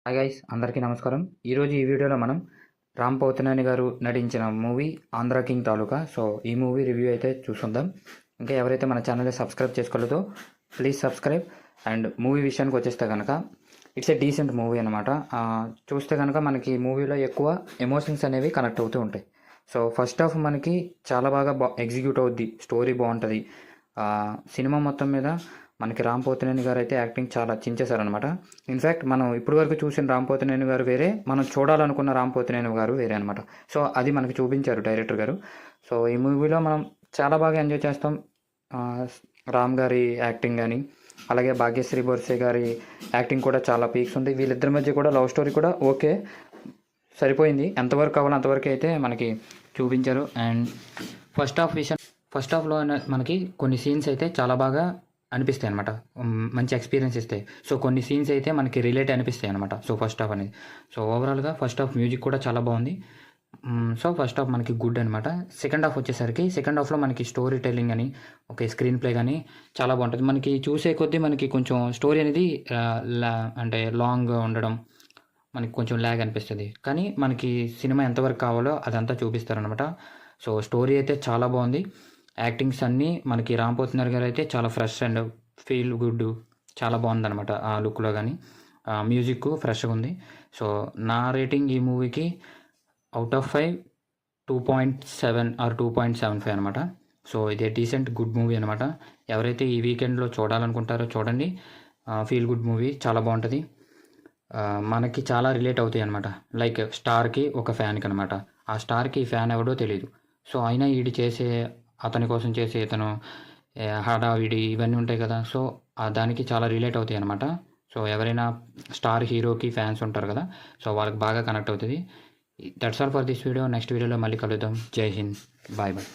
Hi guys, అందరికీ నమస్కారం. ఈరోజు ఈ వీడియోలో మనం రామ్ పోతినేని గారు నటించిన movie Andhra king Taluka. So ఈ మూవీ రివ్యూ అయితే చూసుకుందాం. ఇంకా ఎవరైతే మన ఛానల్ని సబ్స్క్రైబ్ చేసుకోలేదో ప్లీజ్ సబ్స్క్రైబ్. అండ్ మూవీ విషయానికి వచ్చేస్తే కనుక ఇట్స్ ఏ డీసెంట్ మూవీ అనమాట. చూస్తే కనుక మనకి మూవీలో ఎక్కువ ఎమోషన్స్ అనేవి కనెక్ట్ అవుతూ ఉంటాయి. సో ఫస్ట్ హాఫ్ మనకి చాలా బాగా ఎగ్జిక్యూట్ అవుద్ది, స్టోరీ బాగుంటుంది. సినిమా మొత్తం మీద మనకి రామ్ పోతినేని గారు అయితే యాక్టింగ్ చాలా చించేశారనమాట. ఇన్ఫ్యాక్ట్ మనం ఇప్పటి వరకు చూసిన రామ్ పోతినేని గారు వేరే, మనం చూడాలనుకున్న రామ్ పోతినేని గారు వేరే అనమాట. సో అది మనకి చూపించారు డైరెక్టర్ గారు. సో ఈ మూవీలో మనం చాలా బాగా ఎంజాయ్ చేస్తాం. రామ్ గారి యాక్టింగ్ కానీ, అలాగే భాగ్యశ్రీ బోర్సే గారి యాక్టింగ్ కూడా చాలా పీక్స్ ఉంది. వీళ్ళిద్దరి మధ్య కూడా లవ్ స్టోరీ కూడా ఓకే, సరిపోయింది. ఎంతవరకు కావాలో అంతవరకు అయితే మనకి చూపించారు. అండ్ ఫస్ట్ హాఫ్లో మనకి కొన్ని సీన్స్ అయితే చాలా బాగా అనిపిస్తాయి అనమాట, మంచి ఎక్స్పీరియన్స్ ఇస్తాయి. సో కొన్ని సీన్స్ అయితే మనకి రిలేట్ అనిపిస్తాయి అనమాట. సో ఫస్ట్ హాఫ్ అనేది, సో ఓవరాల్గా ఫస్ట్ హాఫ్ మ్యూజిక్ కూడా చాలా బాగుంది. సో ఫస్ట్ హాఫ్ మనకి గుడ్ అనమాట. సెకండ్ హాఫ్ వచ్చేసరికి సెకండ్ హాఫ్లో మనకి స్టోరీ టెల్లింగ్ అని, ఒక స్క్రీన్ ప్లే కానీ చాలా బాగుంటుంది. మనకి చూసే కొద్దీ మనకి కొంచెం స్టోరీ అనేది అంటే లాంగ్ ఉండడం మనకి కొంచెం ల్యాగ్ అనిపిస్తుంది. కానీ మనకి సినిమా ఎంతవరకు కావాలో అదంతా చూపిస్తారనమాట. సో స్టోరీ అయితే చాలా బాగుంది. యాక్టింగ్స్ అన్నీ మనకి రామ్ పోతినేని గారు అయితే చాలా ఫ్రెష్ అండ్ ఫీల్ గుడ్, చాలా బాగుందనమాట ఆ లుక్లో. కానీ మ్యూజిక్ ఫ్రెష్గా ఉంది. సో నా రేటింగ్ ఈ మూవీకి అవుట్ ఆఫ్ 5 2.7 ఆర్ 2.75 అనమాట. సో ఇది డీసెంట్ గుడ్ మూవీ అనమాట. ఎవరైతే ఈ వీకెండ్లో చూడాలనుకుంటారో చూడండి. ఫీల్ గుడ్ మూవీ, చాలా బాగుంటుంది. మనకి చాలా రిలేట్ అవుతాయి అనమాట. లైక్ స్టార్కి ఒక ఫ్యాన్కి అనమాట. ఆ స్టార్కి ఫ్యాన్ ఎవడో తెలియదు. సో అయినా అతని కోసం చేసే ఇతను హడావిడి ఇవన్నీ ఉంటాయి కదా. సో దానికి చాలా రిలేట్ అవుతాయి అనమాట. సో ఎవరైనా స్టార్ హీరోకి ఫ్యాన్స్ ఉంటారు కదా, సో వాళ్ళకి బాగా కనెక్ట్ అవుతుంది. That's all for this video. Next వీడియోలో మళ్ళీ కలుద్దాం. జై హింద్, బాయ్ బాయ్.